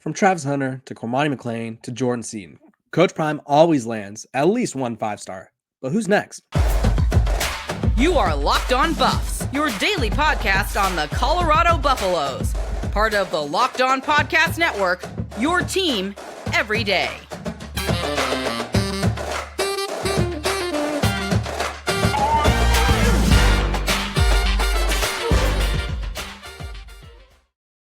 From Travis Hunter to Cormani McClain to Jordan Seaton, Coach Prime always lands at least one 5-star. But who's next? You are Locked On Buffs, your daily podcast on the Colorado Buffaloes. Part of the Locked On Podcast Network, your team every day.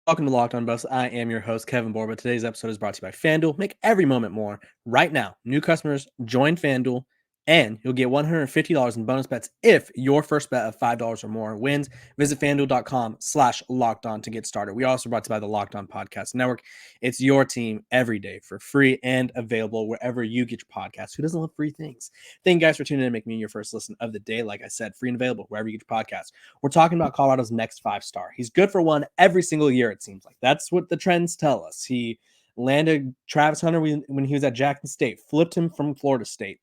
Welcome to Locked On Buffs. I am your host, Kevin Borba. Today's episode is brought to you by FanDuel. Make every moment more. Right now, new customers join FanDuel, and you'll get $150 in bonus bets if your first bet of $5 or more wins. Visit FanDuel.com/LockedOn to get started. We are also brought to you by the Locked On Podcast Network. It's your team every day for free and available wherever you get your podcasts. Who doesn't love free things? Thank you guys for tuning in and making me your first listen of the day. Like I said, free and available wherever you get your podcasts. We're talking about Colorado's next 5-star. He's good for one every single year, it seems like. That's what the trends tell us. He landed Travis Hunter when he was at Jackson State, flipped him from Florida State.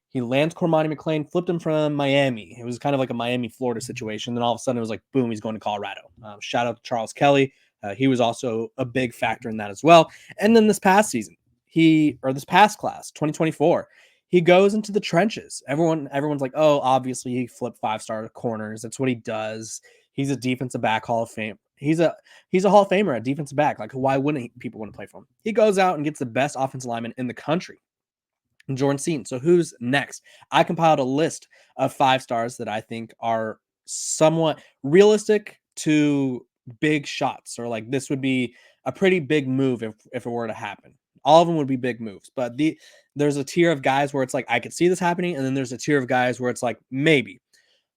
He lands Cormani McClain, flipped him from Miami. It was kind of like a Miami-Florida situation. Then all of a sudden it was like, boom, he's going to Colorado. Shout out to Charles Kelly. He was also a big factor in that as well. And then this past season, this past class, 2024, he goes into the trenches. Everyone's like, oh, obviously he flipped 5-star corners. That's what he does. He's a defensive back Hall of Fame. He's a Hall of Famer at defensive back. Like, why wouldn't people want to play for him? He goes out and gets the best offensive lineman in the country, Jordan Seaton. So who's next? I compiled a list of 5-stars that I think are somewhat realistic to big shots, or like this would be a pretty big move if it were to happen. All of them would be big moves, but there's a tier of guys where it's like, I could see this happening. And then there's a tier of guys where it's like, maybe.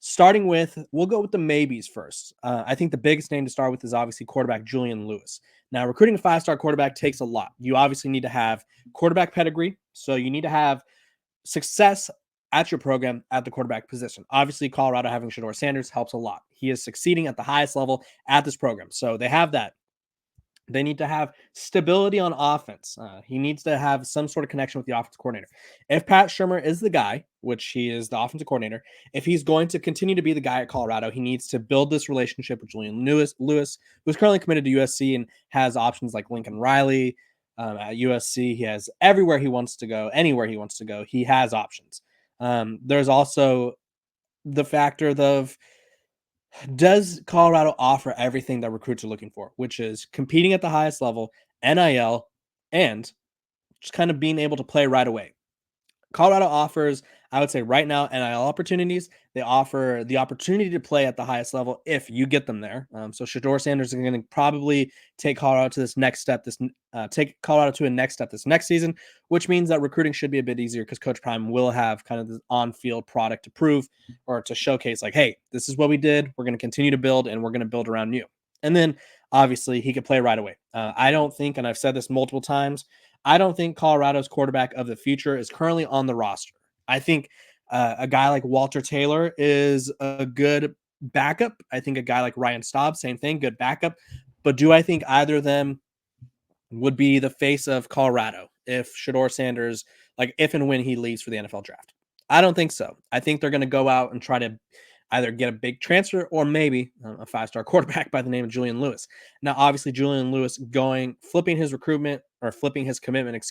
Starting with, we'll go with the maybes first. I think the biggest name to start with is obviously quarterback Julian Lewis. Now, recruiting a 5-star quarterback takes a lot. You obviously need to have quarterback pedigree. So you need to have success at your program at the quarterback position. Obviously, Colorado having Deion Sanders helps a lot. He is succeeding at the highest level at this program. So they have that. They need to have stability on offense. He needs to have some sort of connection with the offensive coordinator. If Pat Shurmur is the guy, which he is the offensive coordinator, if he's going to continue to be the guy at Colorado, he needs to build this relationship with Julian Lewis, who's currently committed to USC and has options like Lincoln Riley at USC. He has everywhere he wants to go, anywhere he wants to go. He has options. There's also the factor of, does Colorado offer everything that recruits are looking for, which is competing at the highest level, NIL, and just kind of being able to play right away? Colorado offers, I would say right now, NIL opportunities. They offer the opportunity to play at the highest level if you get them there. So Deion Sanders is going to probably take Colorado to this next step. Take Colorado to a next step this next season, which means that recruiting should be a bit easier because Coach Prime will have kind of this on-field product to prove or to showcase. Like, hey, this is what we did. We're going to continue to build, and we're going to build around you. And then obviously he could play right away. I don't think, and I've said this multiple times, I don't think Colorado's quarterback of the future is currently on the roster. I think a guy like Walter Taylor is a good backup. I think a guy like Ryan Staub, same thing, good backup. But do I think either of them would be the face of Colorado if Deion Sanders, like if and when he leaves for the NFL draft? I don't think so. I think they're going to go out and try to either get a big transfer or maybe a 5-star quarterback by the name of Julian Lewis. Now, obviously, Julian Lewis flipping his commitment,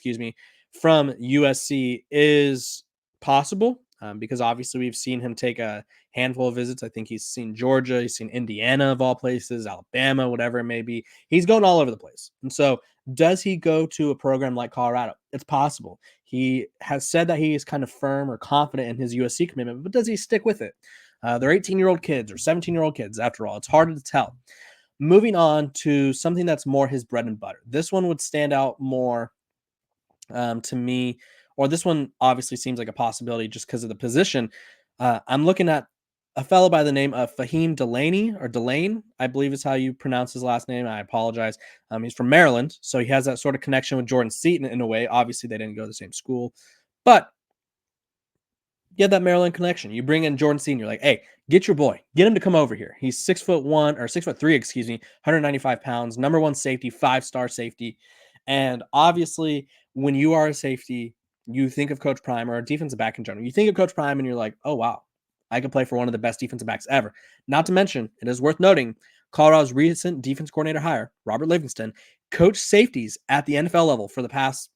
from USC is possible because obviously we've seen him take a handful of visits. I think he's seen Georgia, he's seen Indiana of all places, Alabama, whatever it may be. He's going all over the place. And so does he go to a program like Colorado? It's possible. He has said that he is kind of firm or confident in his USC commitment, but does he stick with it? They're 18-year-old kids or 17-year-old kids, after all. It's hard to tell. Moving on to something that's more his bread and butter. This one would stand out more to me, or this one obviously seems like a possibility just because of the position. I'm looking at a fellow by the name of Fahim Delaney, or Delane, I believe is how you pronounce his last name. I apologize. He's from Maryland, so he has that sort of connection with Jordan Seaton in a way. Obviously, they didn't go to the same school, but you have that Maryland connection. You bring in Jordan Seaton, you're like, hey, get your boy, get him to come over here. He's 6'1" or 6'3", 195 pounds, number one safety, 5-star safety. And obviously, when you are a safety, you think of Coach Prime, or a defensive back in general. You think of Coach Prime and you're like, oh, wow, I could play for one of the best defensive backs ever. Not to mention, it is worth noting, Colorado's recent defense coordinator hire, Robert Livingston, coached safeties at the NFL level for the past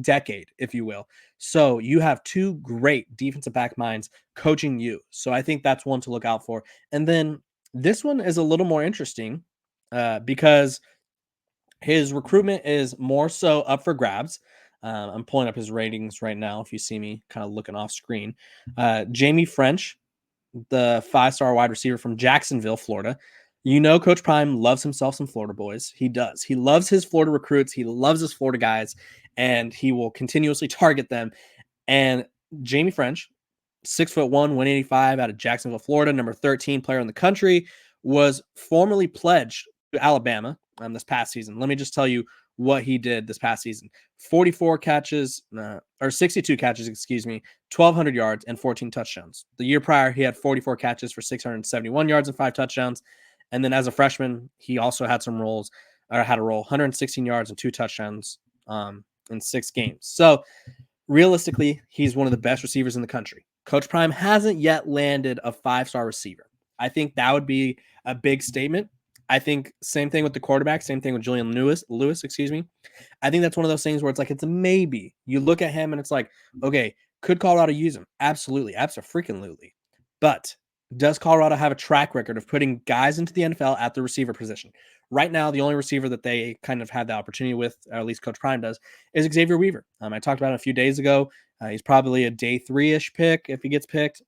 decade, if you will. So you have two great defensive back minds coaching you. So I think that's one to look out for. And then this one is a little more interesting because his recruitment is more so up for grabs. I'm pulling up his ratings right now. If you see me kind of looking off screen, Jamie French, the 5-star wide receiver from Jacksonville, Florida. Coach Prime loves himself some Florida boys. He does. He loves his Florida recruits. He loves his Florida guys, and he will continuously target them. And Jamie French, 6'1", 185 out of Jacksonville, Florida, number 13 player in the country, was formerly pledged to Alabama this past season. Let me just tell you what he did this past season. 62 catches, 1,200 yards and 14 touchdowns. The year prior, he had 44 catches for 671 yards and 5 touchdowns. And then as a freshman, he also had a role, 116 yards and 2 touchdowns in 6 games. So realistically, he's one of the best receivers in the country. Coach Prime hasn't yet landed a 5-star receiver. I think that would be a big statement. I think same thing with the quarterback, same thing with Julian Lewis, I think that's one of those things where it's a maybe. You look at him and it's like, okay, could Colorado use him? Absolutely. Absolutely. But does Colorado have a track record of putting guys into the NFL at the receiver position? Right now, the only receiver that they kind of had the opportunity with, or at least Coach Prime does, is Xavier Weaver. I talked about it a few days ago. He's probably a day 3-ish pick if he gets picked.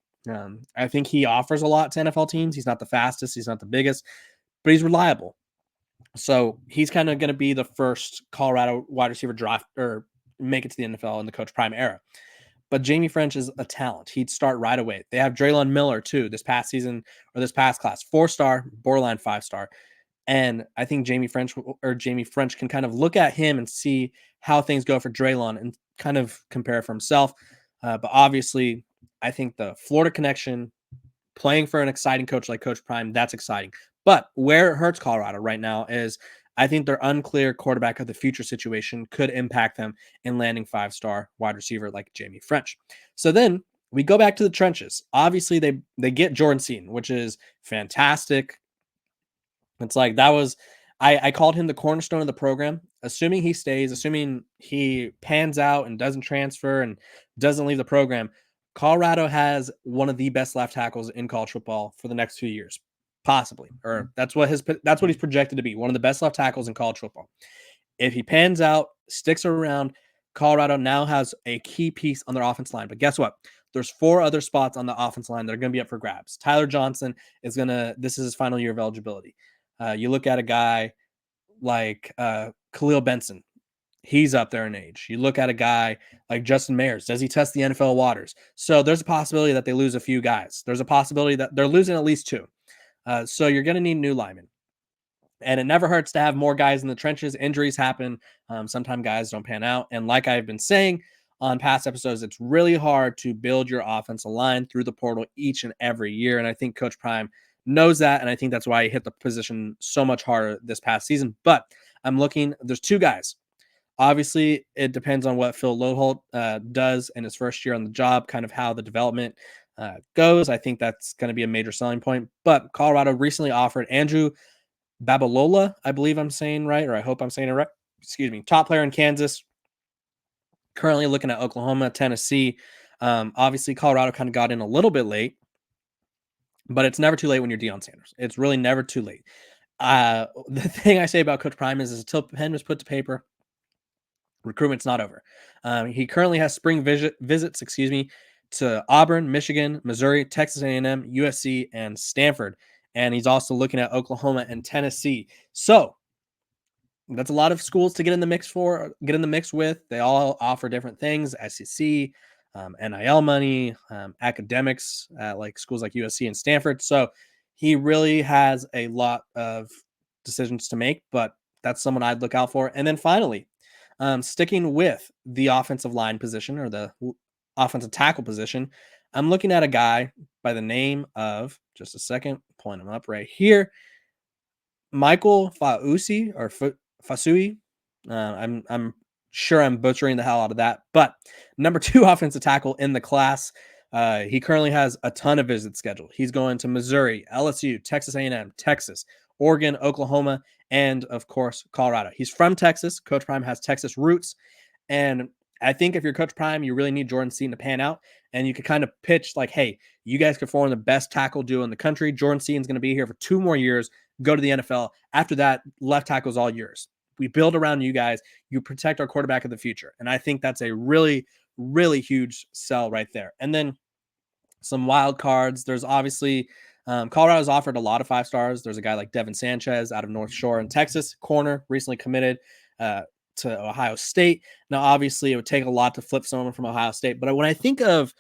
I think he offers a lot to NFL teams. He's not the fastest. He's not the biggest, but he's reliable. So he's kind of going to be the first Colorado wide receiver draft or make it to the NFL in the Coach Prime era. But Jamie French is a talent. He'd start right away. They have Draylon Miller too this past season or this past class, 4-star, borderline 5-star. And I think Jamie French can kind of look at him and see how things go for Draylon and kind of compare for himself. But obviously, I think the Florida connection, playing for an exciting coach like Coach Prime, that's exciting. But where it hurts Colorado right now is I think their unclear quarterback of the future situation could impact them in landing 5-star wide receiver like Jamie French. So then we go back to the trenches. Obviously, they get Jordan Seaton, which is fantastic. It's like that was I called him the cornerstone of the program. Assuming he stays, assuming he pans out and doesn't transfer and doesn't leave the program, Colorado has one of the best left tackles in college football for the next few years, possibly. Or that's what he's projected to be, one of the best left tackles in college football. If he pans out, sticks around, Colorado now has a key piece on their offense line. But guess what? There's 4 other spots on the offense line that are going to be up for grabs. Tyler Johnson this is his final year of eligibility. You look at a guy like Khalil Benson. He's up there in age. You look at a guy like Justin Mayers. Does he test the NFL waters? So there's a possibility that they lose a few guys. There's a possibility that they're losing at least 2. So you're going to need new linemen. And it never hurts to have more guys in the trenches. Injuries happen. Sometimes guys don't pan out. And like I've been saying on past episodes, it's really hard to build your offensive line through the portal each and every year. And I think Coach Prime knows that. And I think that's why he hit the position so much harder this past season. But there's 2 guys. Obviously, it depends on what Phil Loholt does in his first year on the job, kind of how the development goes. I think that's going to be a major selling point. But Colorado recently offered Andrew Babalola, I believe I'm saying right, or I hope I'm saying it right. Excuse me. Top player in Kansas. Currently looking at Oklahoma, Tennessee. Obviously, Colorado kind of got in a little bit late, but it's never too late when you're Deion Sanders. It's really never too late. The thing I say about Coach Prime is until pen was put to paper, recruitment's not over. He currently has spring visits, to Auburn, Michigan, Missouri, Texas A&M, USC, and Stanford. And he's also looking at Oklahoma and Tennessee. So that's a lot of schools to get in the mix with. They all offer different things: SEC, NIL money, academics at like schools like USC and Stanford. So he really has a lot of decisions to make, but that's someone I'd look out for. And then finally, sticking with the offensive line position or the offensive tackle position, I'm looking at a guy by the name of, just a second, pulling him up right here, Michael Fausi or Fasui. I'm sure I'm butchering the hell out of that, but number 2 offensive tackle in the class. He currently has a ton of visits scheduled. He's going to Missouri, LSU, Texas A&M, Texas, Oregon, Oklahoma, and of course, Colorado. He's from Texas. Coach Prime has Texas roots. And I think if you're Coach Prime, you really need Jordan Seaton to pan out. And you could kind of pitch like, hey, you guys could form the best tackle duo in the country. Jordan Seaton's going to be here for 2 more years, go to the NFL. After that, left tackle's all yours. We build around you guys. You protect our quarterback of the future. And I think that's a really, really huge sell right there. And then some wild cards. There's obviously Colorado's offered a lot of 5 stars. There's a guy like Deion Sanders out of North Shore in Texas, corner, recently committed to Ohio State. Now, obviously, it would take a lot to flip someone from Ohio State. But when I think of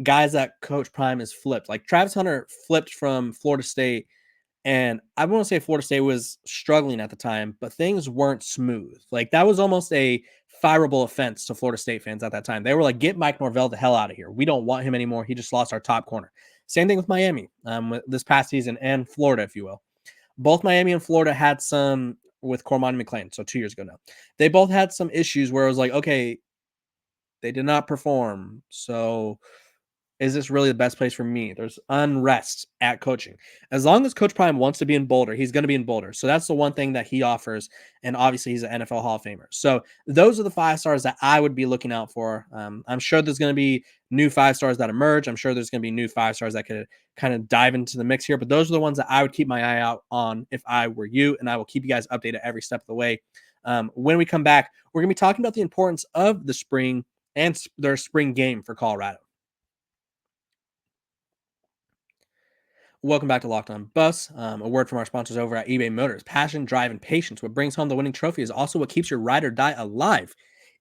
guys that Coach Prime has flipped, like Travis Hunter flipped from Florida State, and I want to say Florida State was struggling at the time, but things weren't smooth. Like that was almost a fireable offense to Florida State fans at that time. They were like, get Mike Norvell the hell out of here. We don't want him anymore. He just lost our top corner. Same thing with Miami this past season and Florida, if you will. Both Miami and Florida had some with Cormani McClain. So 2 years ago now, they both had some issues where it was like, okay, they did not perform. So is this really the best place for me? There's unrest at coaching. As long as Coach Prime wants to be in Boulder, he's going to be in Boulder. So that's the one thing that he offers. And obviously, he's an NFL Hall of Famer. So those are the 5 stars that I would be looking out for. I'm sure there's going to be new 5 stars that emerge. I'm sure there's going to be new 5 stars that could kind of dive into the mix here. But those are the ones that I would keep my eye out on if I were you. And I will keep you guys updated every step of the way. When we come back, we're going to be talking about the importance of the spring and their spring game for Colorado. Welcome back to Locked On Buffs. A word from our sponsors over at eBay Motors. Passion, drive, and patience. What brings home the winning trophy is also what keeps your ride or die alive.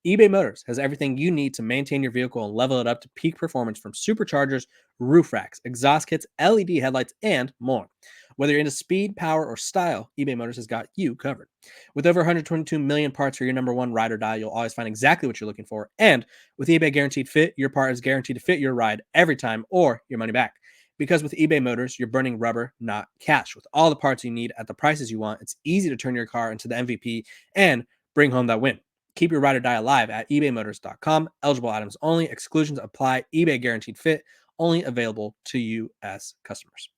eBay Motors has everything you need to maintain your vehicle and level it up to peak performance, from superchargers, roof racks, exhaust kits, LED headlights, and more. Whether you're into speed, power, or style, eBay Motors has got you covered. With over 122 million parts for your number one ride or die, you'll always find exactly what you're looking for. And with eBay Guaranteed Fit, your part is guaranteed to fit your ride every time or your money back. Because with eBay Motors, you're burning rubber, not cash. With all the parts you need at the prices you want, it's easy to turn your car into the MVP and bring home that win. Keep your ride or die alive at ebaymotors.com. Eligible items only. Exclusions apply. eBay Guaranteed Fit. Only available to U.S. customers.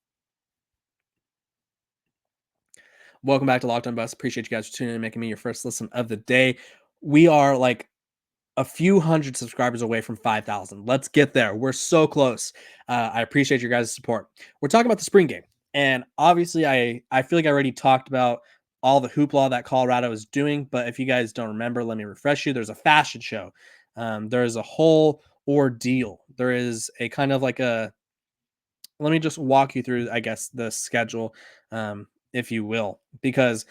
Welcome back to Locked On Buffs. Appreciate you guys for tuning in and making me your first listen of the day. We are like a few hundred subscribers away from 5,000. Let's get there. We're so close. I appreciate your guys' support. We're talking about the spring game. And obviously, I feel like I already talked about all the hoopla that Colorado is doing. But if you guys don't remember, let me refresh you. There's a fashion show. There's a whole ordeal. There is a kind of like let me just walk you through, I guess, the schedule, if you will, because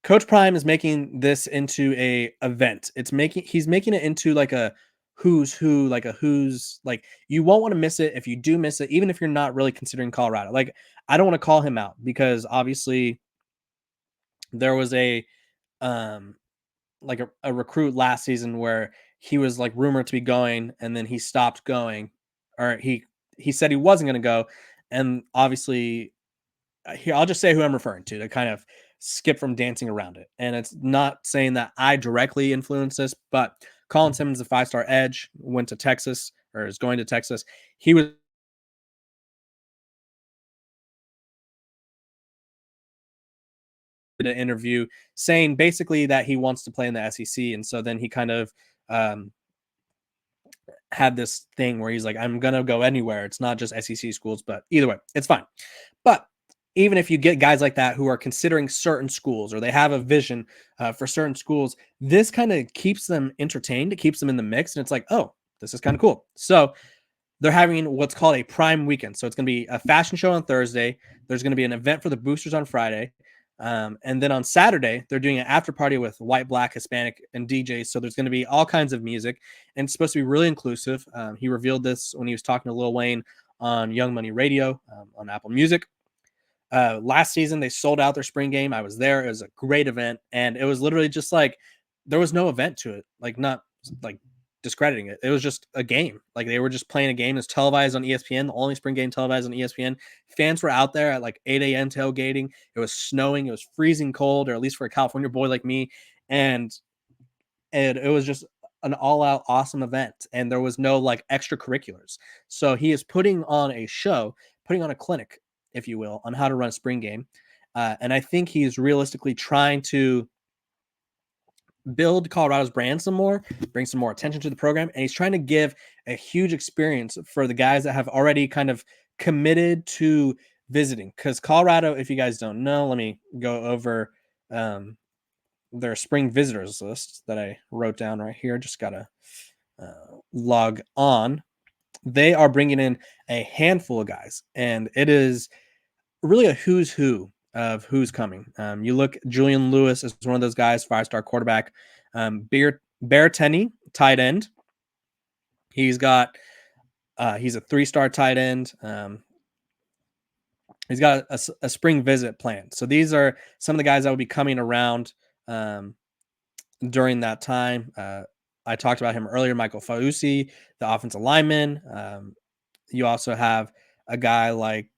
Coach Prime is making this into a event. He's making it into like a who's who, like you won't want to miss it if you do miss it, even if you're not really considering Colorado. Like, I don't want to call him out because obviously there was a recruit last season where he was like rumored to be going and then he stopped going, or he said he wasn't going to go, and obviously here, I'll just say who I'm referring to kind of skip from dancing around it. And it's not saying that I directly influenced this, but Colin Simmons, a 5-star edge, went to Texas, or is going to Texas. He was did an interview saying basically that he wants to play in the SEC. And so then he kind of had this thing where he's like, I'm going to go anywhere. It's not just SEC schools, but either way, it's fine. But even if you get guys like that who are considering certain schools or they have a vision for certain schools, this kind of keeps them entertained. It keeps them in the mix. And it's like, oh, this is kind of cool. So they're having what's called a prime weekend. So it's going to be a fashion show on Thursday. There's going to be an event for the boosters on Friday. And then on Saturday, they're doing an after party with white, black, Hispanic, and DJs. So there's going to be all kinds of music, and it's supposed to be really inclusive. He revealed this when he was talking to Lil Wayne on Young Money Radio on Apple Music. Last season, they sold out their spring game. I was there. It was a great event. And it was literally just like, there was no event to it. Like, not like discrediting it. It was just a game. Like, they were just playing a game. It's televised on ESPN, the only spring game televised on ESPN. Fans were out there at like 8 a.m. tailgating. It was snowing. It was freezing cold, or at least for a California boy like me. And it was just an all-out awesome event. And there was no like extracurriculars. So he is putting on a show, putting on a clinic, if you will, on how to run a spring game. And I think he's realistically trying to build Colorado's brand some more, bring some more attention to the program, and he's trying to give a huge experience for the guys that have already kind of committed to visiting. Because Colorado, if you guys don't know, let me go over their spring visitors list that I wrote down right here. Just gotta log on. They are bringing in a handful of guys, and it is really a who's who of who's coming. You look, Julian Lewis is one of those guys, 5-star quarterback. Bear Tenney, tight end. He's got he's a 3-star tight end. He's got a spring visit planned. So these are some of the guys that will be coming around during that time. I talked about him earlier, Michael Fauci, the offensive lineman. You also have a guy like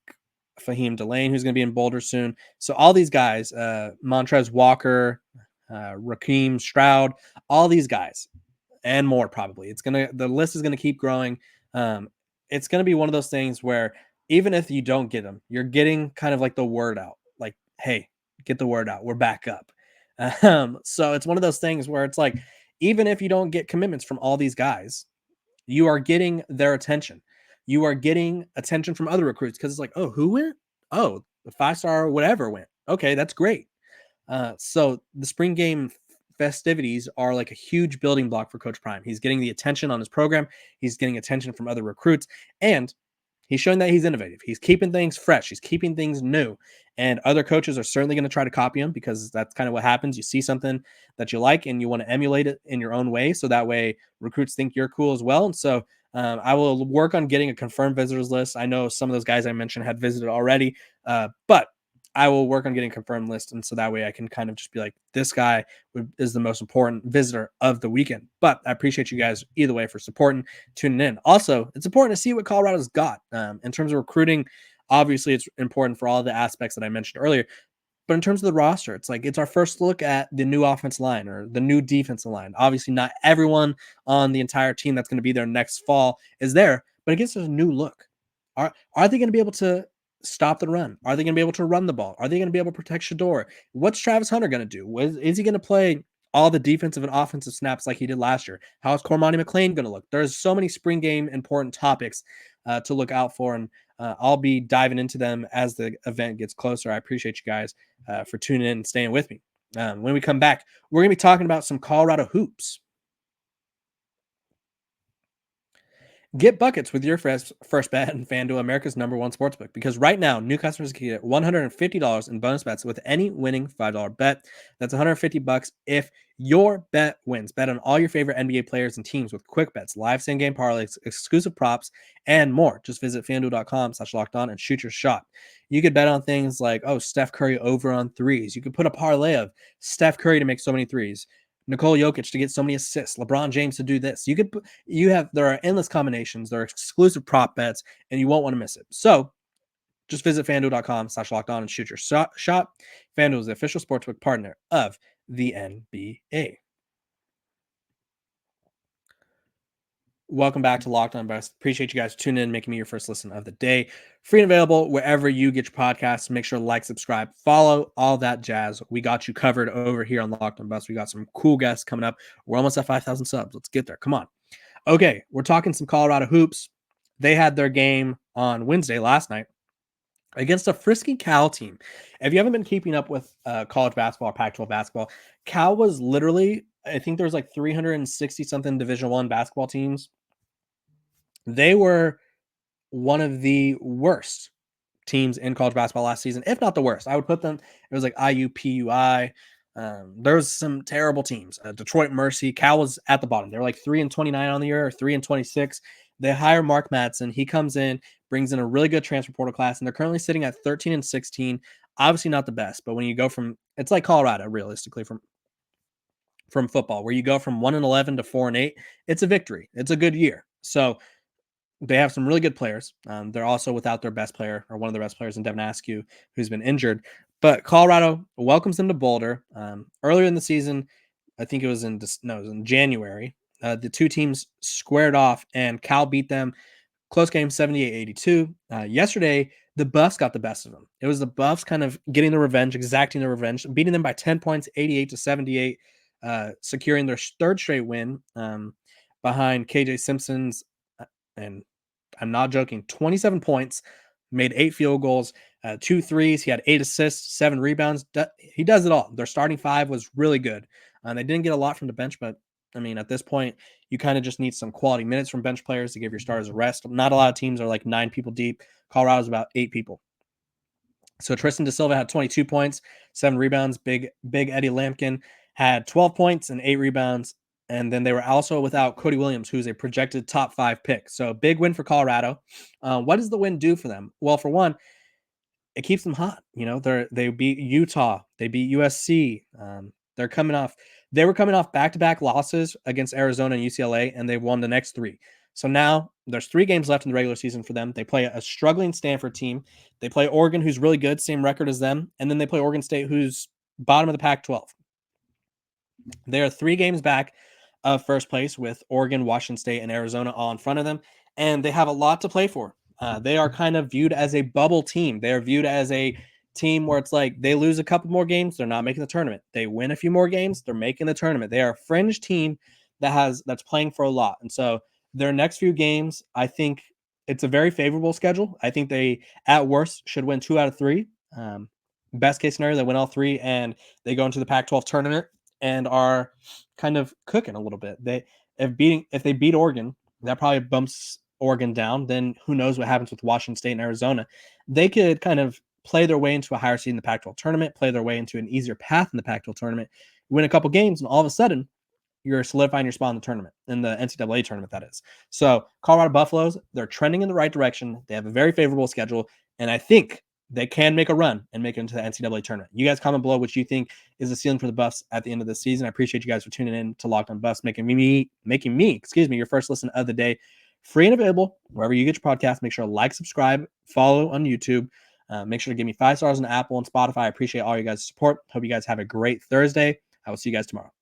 Fahim Delane, who's going to be in Boulder soon. So all these guys, Montrez Walker, Raheem Stroud, all these guys and more probably. The list is going to keep growing. It's going to be one of those things where even if you don't get them, you're getting kind of like the word out. Like, hey, get the word out. We're back up. So it's one of those things where it's like, even if you don't get commitments from all these guys, you are getting their attention. You are getting attention from other recruits because it's like, oh, who went? Oh, the 5-star whatever went. Okay, that's great. So the spring game festivities are like a huge building block for Coach Prime. He's getting the attention on his program. He's getting attention from other recruits, and he's showing that he's innovative. He's keeping things fresh. He's keeping things new. And other coaches are certainly going to try to copy him because that's kind of what happens. You see something that you like and you want to emulate it in your own way. So that way recruits think you're cool as well. And so I will work on getting a confirmed visitors list. I know some of those guys I mentioned had visited already, but I will work on getting a confirmed list. And so that way I can kind of just be like, this guy is the most important visitor of the weekend. But I appreciate you guys either way for supporting, tuning in. Also, it's important to see what Colorado's got in terms of recruiting. Obviously, it's important for all the aspects that I mentioned earlier. But in terms of the roster, it's like it's our first look at the new offensive line or the new defensive line. Obviously, not everyone on the entire team that's going to be there next fall is there, but it gives us a new look. Are they going to be able to stop the run? Are they going to be able to run the ball? Are they going to be able to protect Shador? What's Travis Hunter going to do? Is he going to play all the defensive and offensive snaps like he did last year? How is Cormani McLean going to look? There's so many spring game important topics to look out for, and I'll be diving into them as the event gets closer. I appreciate you guys for tuning in and staying with me. When we come back, we're going to be talking about some Colorado hoops. Get buckets with your first bet in FanDuel, America's #1 sportsbook, because right now, new customers can get $150 in bonus bets with any winning $5 bet. That's $150 if your bet wins. Bet on all your favorite NBA players and teams with quick bets, live same-game parlays, exclusive props, and more. Just visit FanDuel.com/lockedon and shoot your shot. You could bet on things like, Steph Curry over on threes. You could put a parlay of Steph Curry to make so many threes, Nikola Jokic to get so many assists, LeBron James to do this. There are endless combinations. There are exclusive prop bets, and you won't want to miss it. So just visit FanDuel.com/lockedon and shoot your shot. FanDuel is the official sportsbook partner of the NBA. Welcome back to Locked On Buffs. Appreciate you guys tuning in, making me your first listen of the day. Free and available wherever you get your podcasts. Make sure to like, subscribe, follow, all that jazz. We got you covered over here on Locked On Buffs. We got some cool guests coming up. We're almost at 5,000 subs. Let's get there. Come on. Okay, we're talking some Colorado hoops. They had their game on Wednesday last night against a frisky Cal team. If you haven't been keeping up with college basketball or Pac-12 basketball, Cal was literally, I think there's like 360 something Division I basketball teams. They were one of the worst teams in college basketball last season, if not the worst. I would put them, it was like IUPUI. There was some terrible teams. Detroit Mercy. Cal was at the bottom. They were like 3-29 on the year, or 3-26. They hire Mark Madsen. He comes in, brings in a really good transfer portal class, and they're currently sitting at 13-16. Obviously not the best, but when you go from, it's like Colorado, realistically, from football, where you go from 1-11 to 4-8, it's a victory. It's a good year. So they have some really good players. They're also without their best player, or one of their best players, in Devin Askew, who's been injured. But Colorado welcomes them to Boulder. Earlier in the season, I think it was in January, the two teams squared off, and Cal beat them Close game, 78-82. Yesterday, the Buffs got the best of them. It was the Buffs kind of getting the revenge, exacting the revenge, beating them by 10 points, 88-78, securing their third straight win behind KJ Simpson's, and I'm not joking, 27 points, made 8 field goals, 2 threes. He had 8 assists, 7 rebounds. He does it all. Their starting 5 was really good. They didn't get a lot from the bench, but I mean, at this point, you kind of just need some quality minutes from bench players to give your starters a rest. Not a lot of teams are like 9 people deep. Colorado's about 8 people. So Tristan Da Silva had 22 points, 7 rebounds. Big Eddie Lampkin had 12 points and 8 rebounds. And then they were also without Cody Williams, who's a projected top 5 pick. So big win for Colorado. What does the win do for them? Well, for one, it keeps them hot. You know, they beat Utah, they beat USC. They were coming off back-to-back losses against Arizona and UCLA, and they've won the next 3. So now there's 3 games left in the regular season for them. They play a struggling Stanford team. They play Oregon, who's really good, same record as them. And then they play Oregon State, who's bottom of the Pac-12. They are 3 games back of first place with Oregon, Washington State, and Arizona all in front of them. And they have a lot to play for. They are kind of viewed as a bubble team. They are viewed as a team where it's like they lose a couple more games, they're not making the tournament. They win a few more games, they're making the tournament. They are a fringe team that's playing for a lot. And so their next few games, I think it's a very favorable schedule. I think they, at worst, should win 2 out of 3. Best case scenario, they win all 3 and they go into the Pac-12 tournament and are kind of cooking a little bit. If they beat Oregon, that probably bumps Oregon down. Then who knows what happens with Washington State and Arizona. They could kind of play their way into a higher seed in the Pac-12 tournament, play their way into an easier path in the Pac-12 tournament, win a couple games, and all of a sudden you're solidifying your spot in the tournament, in the NCAA tournament, that is. So Colorado Buffaloes, they're trending in the right direction. They have a very favorable schedule, and I think they can make a run and make it into the NCAA tournament. You guys comment below what you think is the ceiling for the Buffs at the end of the season. I appreciate you guys for tuning in to Locked on Buffs, making me, your first listen of the day. Free and available wherever you get your podcast. Make sure to like, subscribe, follow on YouTube. Make sure to give me 5 stars on Apple and Spotify. I appreciate all you guys' support. Hope you guys have a great Thursday. I will see you guys tomorrow.